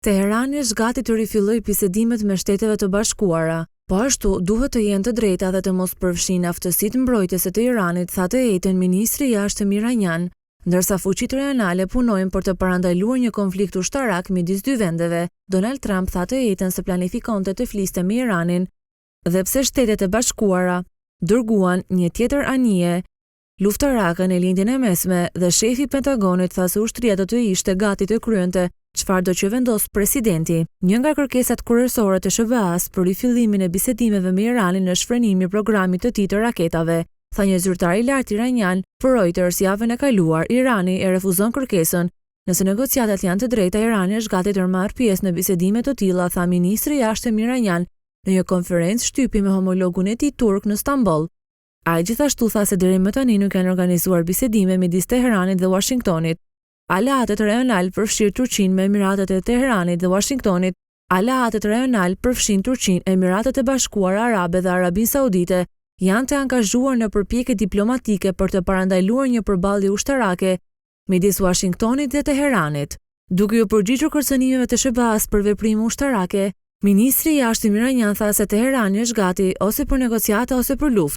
Teherani është gati të rifillojë bisedimet me Shteteve të Bashkuara, po ashtu duhet të jenë të drejta dhe të mos përfshinë aftësitë mbrojtëse të Iranit, tha të njëjtën ministri i jashtëm iranian, ndërsa fuqitë rajonale punojnë për të parandalluar një konflikt ushtarak midis dy vendeve. Donald Trump tha të njëjtën se planifikonte të fliste me Iranin dhe pse Shtetet e Bashkuara dërguan një tjetër anije luftarake në lindjen e mesme dhe shefi i Pentagonit tha se ushtria do të ishte gati të kryente çfarë do që vendos presidenti. Një nga kërkesat kryesore të SBA-s për rifillimin e bisedimeve me Iranin është frenimi i programit të tij të raketave, tha një zyrtar i lartë iranian për Reuters javën e kaluar. Irani e refuzon kërkesën. Nëse negociatat janë të drejta, Irani është gati të marrë pjesë në bisedime të tilla, tha ministri i jashtëm iranian në një konferencë shtypi me homologun e tij turk në Stamboll. Ai gjithashtu tha se deri më tani nuk janë organizuar bisedime midis Teheranit dhe Washingtonit. Aleatët rajonal përfshirë Turqinë me Emiratet e Teheranit dhe Washingtonit. Aleatët rajonal përfshin Turqinë, Emiratet e Bashkuara Arabe dhe Arabinë Saudite janë të angazhuar në përpjekje diplomatike për të parandaluar një përballje ushtarake midis Washingtonit dhe Teheranit. Duke u përgjigjur kërcënimeve të SBA-s për veprime ushtarake, ministri i jashtëm iranian tha se Teherani është gati ose për negociata ose për luftë.